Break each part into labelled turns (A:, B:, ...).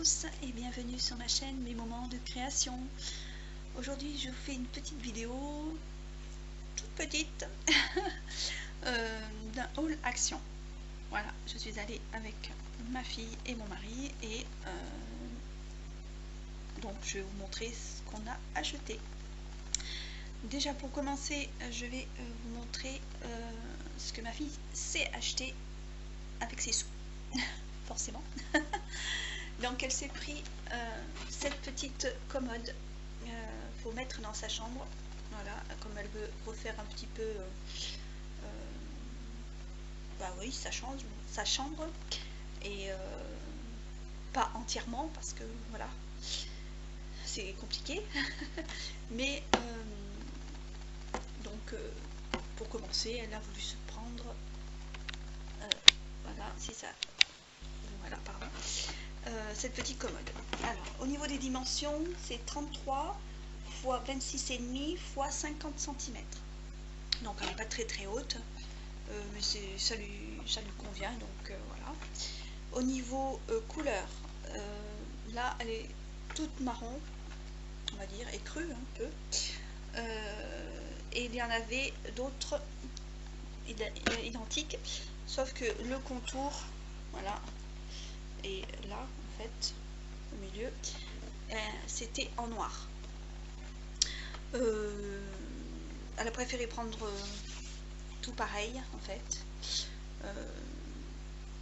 A: tous et bienvenue sur ma chaîne Mes Moments de Création. Aujourd'hui je vous fais une petite vidéo, toute petite, d'un haul action. Voilà, je suis allée avec ma fille et mon mari et donc je vais vous montrer ce qu'on a acheté. Déjà pour commencer, je vais vous montrer ce que ma fille sait acheter avec ses sous, forcément. Donc elle s'est pris cette petite commode, faut mettre dans sa chambre, voilà, comme elle veut refaire un petit peu, bah oui, sa chambre, et pas entièrement parce que voilà, c'est compliqué, mais donc pour commencer, elle a voulu se prendre, voilà, c'est ça, voilà, pardon. Cette petite commode. Alors, au niveau des dimensions, c'est 33 x 26,5 x 50 cm. Donc, elle n'est pas très haute, mais ça lui convient. Donc, voilà. Au niveau couleur, là, elle est toute marron, on va dire, et crue un peu. Et il y en avait d'autres identiques, sauf que le contour, voilà. Et là, en fait, au milieu, c'était en noir. Elle a préféré prendre tout pareil, en fait.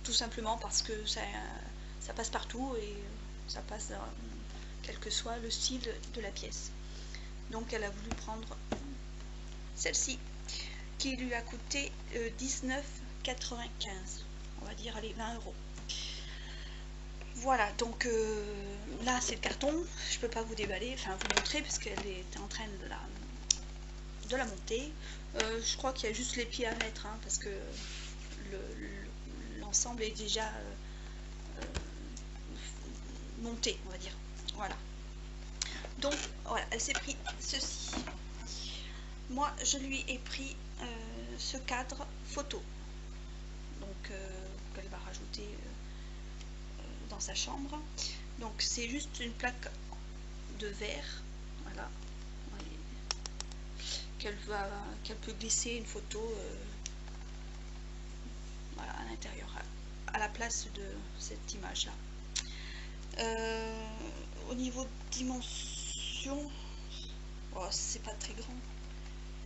A: Tout simplement parce que ça passe partout et ça passe quel que soit le style de la pièce. Donc elle a voulu prendre celle-ci, qui lui a coûté 19,95 €. On va dire, allez, 20 €. Voilà, donc là c'est le carton, je peux pas vous déballer, enfin vous montrer parce qu'elle est en train de la monter. Je crois qu'il y a juste les pieds à mettre, hein, parce que l'ensemble est déjà monté, on va dire. Voilà. Donc voilà, elle s'est pris ceci. Moi je lui ai pris ce cadre photo, donc qu'elle va rajouter dans sa chambre. Donc c'est juste une plaque de verre, voilà, qu'elle peut glisser une photo voilà, à l'intérieur, à la place de cette image là. Au niveau de dimension, oh, c'est pas très grand,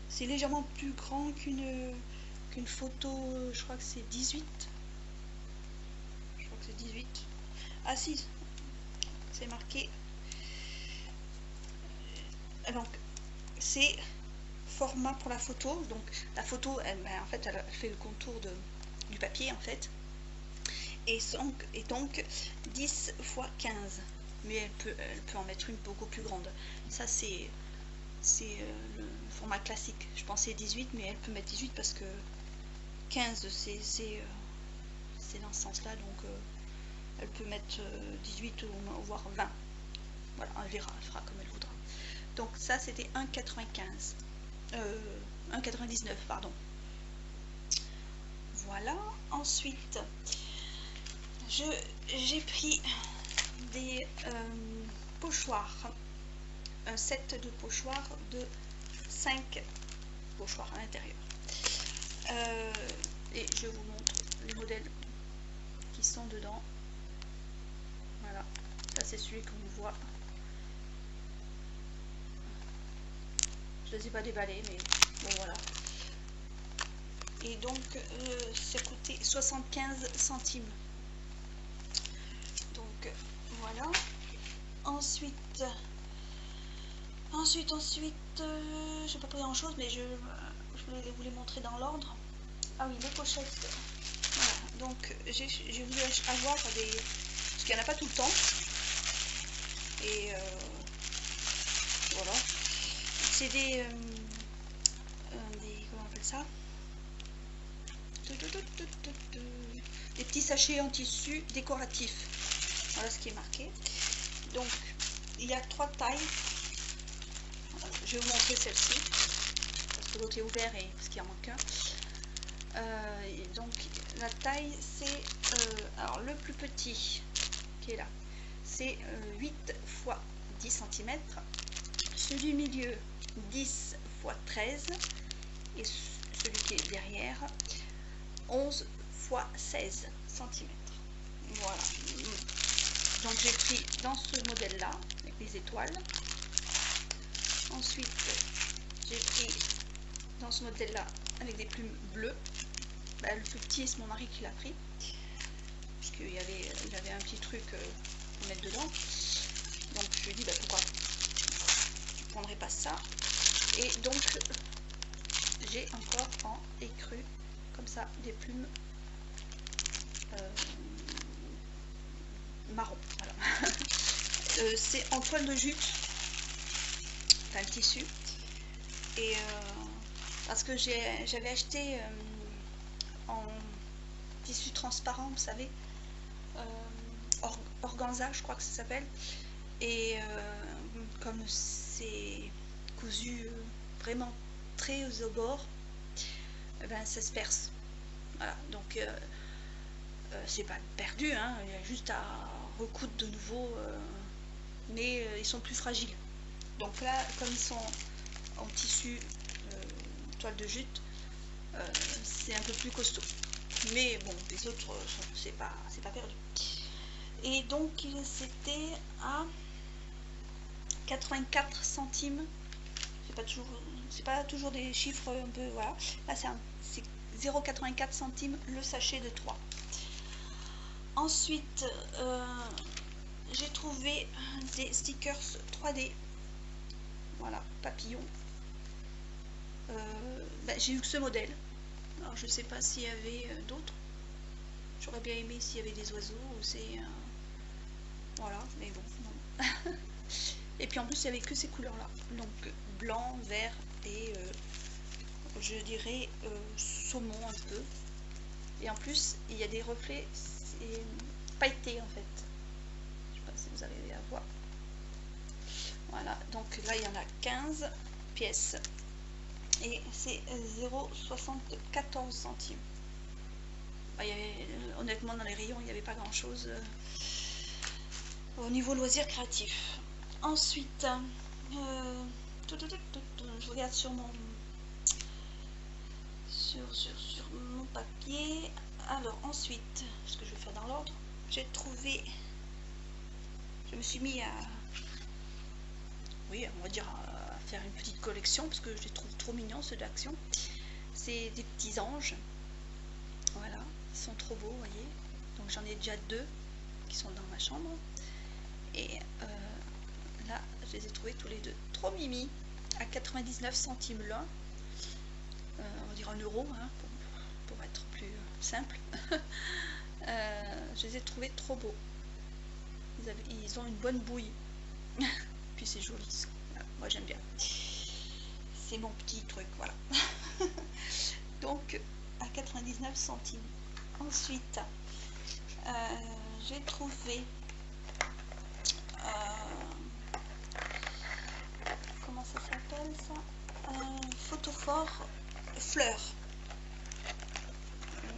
A: c'est légèrement plus grand qu'une photo, je crois que c'est 18, je crois que c'est 18. Ah si, c'est marqué. Donc c'est format pour la photo, donc la photo en fait elle fait le contour du papier en fait, et donc 10 x 15, mais elle peut en mettre une beaucoup plus grande. Ça c'est le format classique, je pensais 18, mais elle peut mettre 18 parce que 15 c'est dans ce sens là, donc elle peut mettre 18 ou voire 20, voilà, elle verra, elle fera comme elle voudra. Donc ça c'était 1,95, 1,99 pardon. Voilà, ensuite j'ai pris des pochoirs, un set de pochoirs de 5 pochoirs à l'intérieur, et je vous montre les modèles qui sont dedans. Voilà, ça c'est celui qu'on voit. Je ne les ai pas déballés, mais bon voilà. Et donc ça coûtait 75 centimes. Donc voilà. Ensuite, j'ai pas pris grand chose, mais je voulais vous les montrer dans l'ordre. Ah oui, les pochettes. Voilà, donc j'ai voulu avoir des, parce qu'il n'y en a pas tout le temps. Et voilà. C'est des comment on appelle ça, des petits sachets en tissu décoratif. Voilà ce qui est marqué. Donc il y a 3 tailles. Je vais vous montrer celle-ci parce que l'autre est ouvert et parce qu'il en manque un. Donc la taille c'est alors le plus petit qui est là, c'est 8 x 10 cm. Celui du milieu 10 x 13 et celui qui est derrière 11 x 16 cm. Voilà, donc j'ai pris dans ce modèle là avec les étoiles. Ensuite j'ai pris dans ce modèle là avec des plumes bleues. Le plus petit, c'est mon mari qui l'a pris parce qu'il y avait un petit truc à mettre dedans, donc je lui ai dit pourquoi tu prendrais pas ça. Et donc j'ai encore en écru comme ça des plumes marron, voilà. C'est en toile de jute, enfin le tissu, et parce que j'avais acheté en tissu transparent, vous savez, organza je crois que ça s'appelle, et comme c'est cousu vraiment très au bord, ça se perce, voilà. Donc c'est pas perdu, hein, il y a juste à recoudre de nouveau, mais ils sont plus fragiles. Donc là, comme ils sont en tissu toile de jute, c'est un peu plus costaud. Mais bon, les autres, c'est pas perdu. Et donc c'était à 84 centimes. C'est pas toujours des chiffres un peu, voilà. Là c'est 0,84 centimes le sachet de 3. Ensuite j'ai trouvé des stickers 3D, voilà, papillon. J'ai eu que ce modèle, alors je sais pas s'il y avait d'autres. J'aurais bien aimé s'il y avait des oiseaux, ou c'est voilà, mais bon, non. Et puis en plus il n'y avait que ces couleurs là, donc blanc, vert et je dirais saumon un peu. Et en plus il y a des reflets, c'est pailleté en fait. Je sais pas si vous arrivez à voir. Voilà, donc là il y en a 15 pièces et c'est 0,74 centimes. Honnêtement dans les rayons il n'y avait pas grand chose au niveau loisirs créatifs. Ensuite je regarde sur mon papier. Alors ensuite, ce que je vais faire dans l'ordre, j'ai trouvé, je me suis mis à, oui, on va dire à faire une petite collection parce que je les trouve trop mignons ceux d'action. C'est des petits anges, voilà, ils sont trop beaux, vous voyez. Donc j'en ai déjà 2 qui sont dans ma chambre et là je les ai trouvés tous les 2 trop mimi, à 99 centimes l'un, on va dire 1 euro, hein, pour être plus simple. Je les ai trouvés trop beaux, ils ont une bonne bouille. Puis c'est joli, voilà, moi j'aime bien, c'est mon petit truc, voilà. Donc à 99 centimes. Ensuite j'ai trouvé comment ça s'appelle ça, photophore fleurs,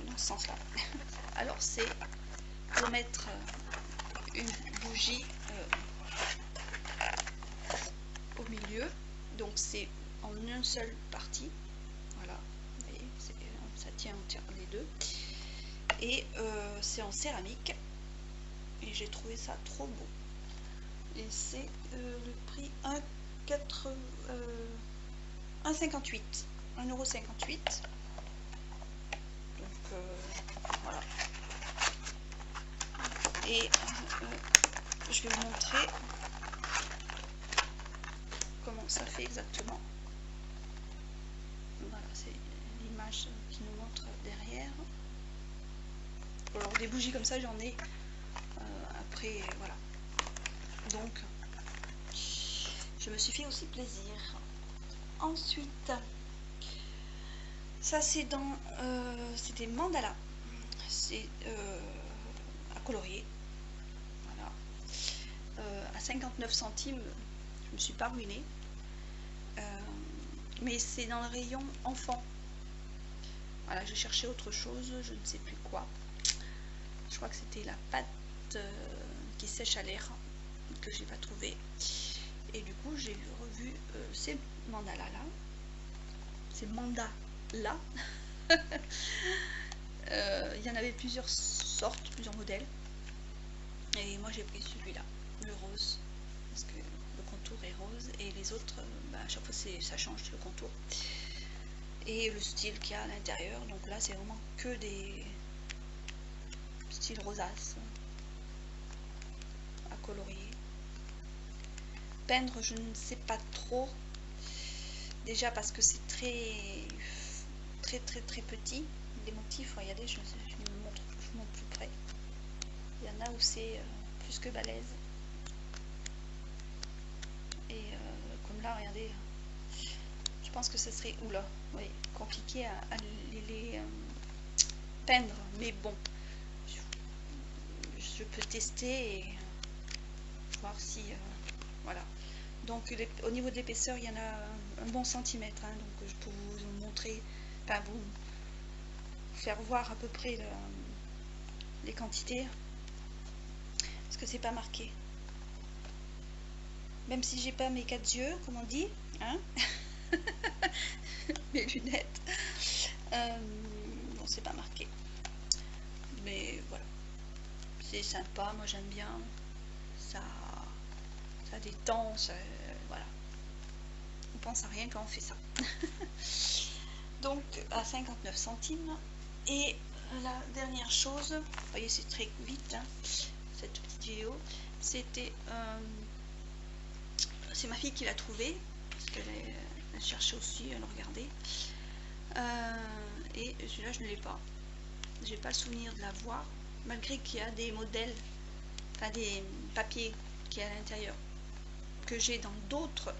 A: dans ce sens là. Alors c'est pour mettre une bougie au milieu, donc c'est en une seule partie, voilà, vous voyez, ça tient les deux, et c'est en céramique et j'ai trouvé ça trop beau, et c'est le prix 1,58 €, donc voilà. Et je vais vous montrer comment ça fait exactement. Voilà, c'est l'image qui nous montre derrière. Alors des bougies comme ça j'en ai après, voilà, donc je me suis fait aussi plaisir. Ensuite ça c'est dans c'est des mandalas, c'est à colorier, voilà, à 59 centimes. Je me suis pas ruinée, mais c'est dans le rayon enfant. Voilà, j'ai cherché autre chose, je ne sais plus quoi. Je crois que c'était la pâte qui sèche à l'air, que j'ai pas trouvé. Et du coup j'ai revu ces mandalas là, ces mandats là. Il y en avait plusieurs sortes, plusieurs modèles, et moi j'ai pris celui-là, le rose, parce que le contour est rose, et les autres, à chaque fois ça change le contour et le style qu'il y a à l'intérieur. Donc là c'est vraiment que des styles rosaces à colorier. Peindre, je ne sais pas trop, déjà parce que c'est très petit les motifs. Regardez, je vous montre plus près. Il y en a où c'est plus que balèze, et comme là, regardez, je pense que ce serait oui, compliqué à les peindre, mais bon, je peux tester et voir si voilà. Donc au niveau de l'épaisseur, il y en a un bon centimètre, hein, donc je peux vous montrer, enfin vous faire voir à peu près les quantités, parce que c'est pas marqué. Même si j'ai pas mes 4 yeux, comme on dit, hein, mes lunettes, bon, c'est pas marqué, mais voilà, c'est sympa, moi j'aime bien, ça détend, voilà, on pense à rien quand on fait ça. Donc à 59 centimes. Et la dernière chose, vous voyez c'est très vite, hein, cette petite vidéo, c'était c'est ma fille qui l'a trouvé, parce qu'elle cherchait aussi, elle regardait, et celui-là je ne l'ai pas, j'ai pas le souvenir de l'avoir, malgré qu'il y a des modèles, enfin des papiers qui est à l'intérieur, que j'ai dans d'autres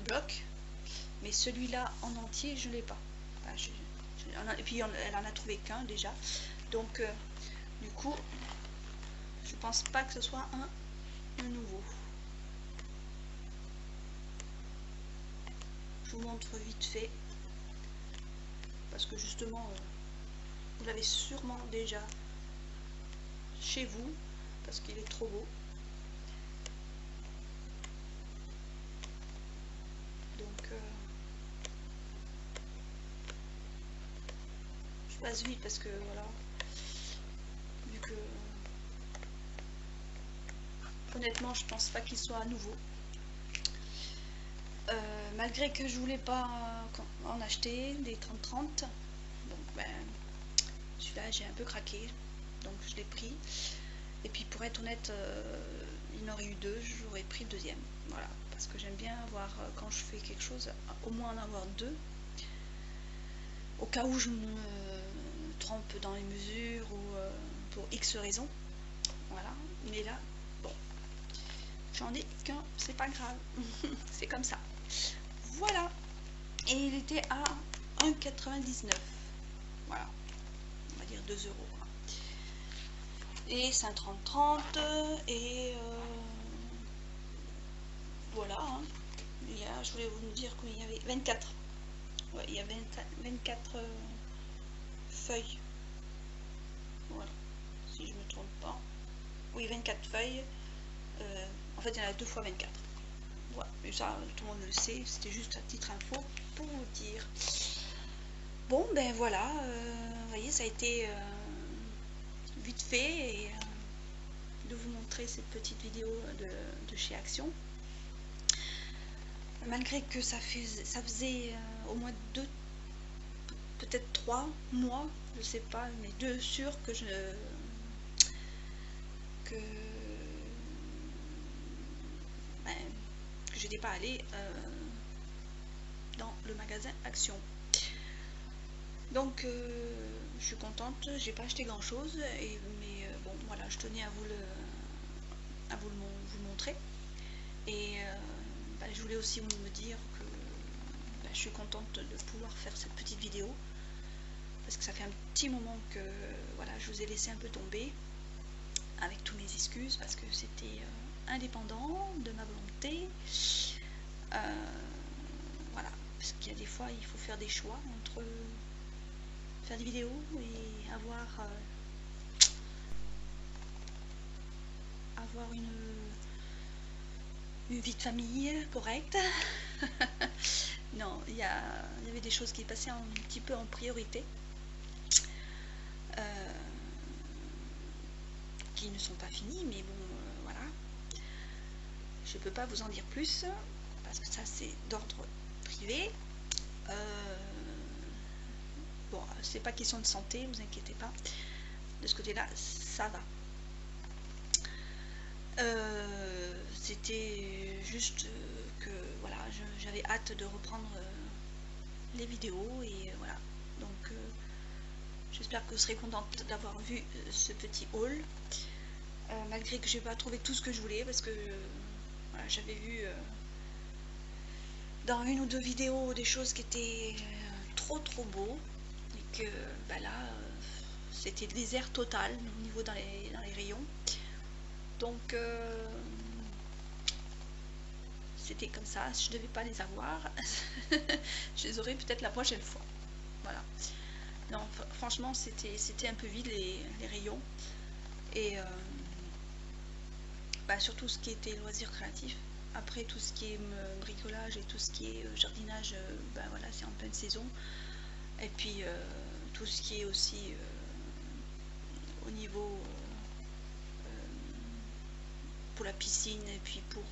A: blocs, mais celui-là en entier je ne l'ai pas. Enfin, et puis elle en a trouvé qu'un déjà, donc du coup je pense pas que ce soit un nouveau. Je vous montre vite fait, parce que justement vous l'avez sûrement déjà chez vous, parce qu'il est trop beau. Donc je passe vite parce que voilà, vu que honnêtement je pense pas qu'il soit à nouveau, malgré que je voulais pas en acheter des 30-30, donc ben celui-là j'ai un peu craqué, donc je l'ai pris. Et puis pour être honnête, il y en aurait eu deux, j'aurais pris le deuxième, voilà, parce que j'aime bien avoir, quand je fais quelque chose, au moins en avoir deux, au cas où je me trompe dans les mesures, ou pour X raisons, voilà. Mais là, bon, j'en ai qu'un, c'est pas grave, c'est comme ça, voilà. Et il était à 1,99 €, voilà, on va dire 2 €. Et c'est un 30-30, et voilà, hein. Je voulais vous dire qu'il y avait 24, ouais, il y a 24 feuilles, voilà, si je me trompe pas, oui, 24 feuilles, en fait il y en a 2 fois 24, voilà, mais ça tout le monde le sait, c'était juste à titre info pour vous dire. Bon ben voilà, vous voyez, ça a été vite fait, et de vous montrer cette petite vidéo de chez Action, malgré que ça faisait au moins 2, peut-être 3 mois, je sais pas, mais 2 sûrs que je n'étais pas allée dans le magasin Action. Donc je suis contente, j'ai pas acheté grand chose, mais bon voilà, je tenais à vous le montrer, et je voulais aussi me dire que je suis contente de pouvoir faire cette petite vidéo, parce que ça fait un petit moment que voilà, je vous ai laissé un peu tomber, avec tous mes excuses, parce que c'était indépendant de ma volonté, voilà, parce qu'il y a des fois il faut faire des choix entre faire des vidéos et avoir une vie de famille correcte. Non, il y avait des choses qui passaient un petit peu en priorité, qui ne sont pas finies, mais bon, voilà. Je peux pas vous en dire plus, parce que ça c'est d'ordre privé. Bon, c'est pas question de santé, vous inquiétez pas. De ce côté-là, ça va. C'était juste que voilà, j'avais hâte de reprendre les vidéos et voilà. Donc j'espère que vous serez contente d'avoir vu ce petit haul, malgré que j'ai pas trouvé tout ce que je voulais, parce que voilà, j'avais vu dans une ou deux vidéos des choses qui étaient trop beaux, et que bah là c'était le désert total au niveau dans les rayons. Donc c'était comme ça, je ne devais pas les avoir. Je les aurai peut-être la prochaine fois. Voilà. Non, franchement, c'était un peu vide les rayons. Et bah, surtout ce qui était loisirs créatifs. Après, tout ce qui est bricolage et tout ce qui est jardinage, bah, voilà, c'est en pleine saison. Et puis, tout ce qui est aussi au niveau pour la piscine et puis pour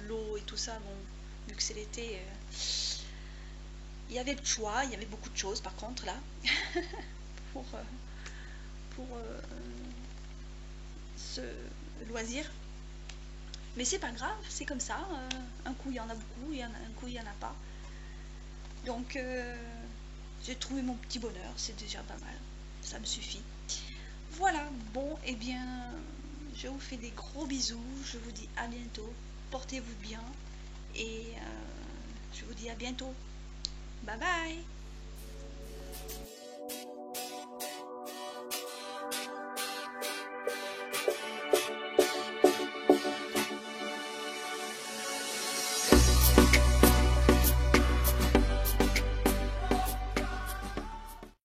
A: l'eau et tout ça, bon, vu que c'est l'été, il y avait le choix, il y avait beaucoup de choses par contre là, pour ce loisir. Mais c'est pas grave, c'est comme ça, un coup il y en a beaucoup, un coup il y en a pas. Donc j'ai trouvé mon petit bonheur, c'est déjà pas mal, ça me suffit. Voilà, bon, et bien je vous fais des gros bisous, je vous dis à bientôt, portez-vous bien et je vous dis à bientôt. Bye bye.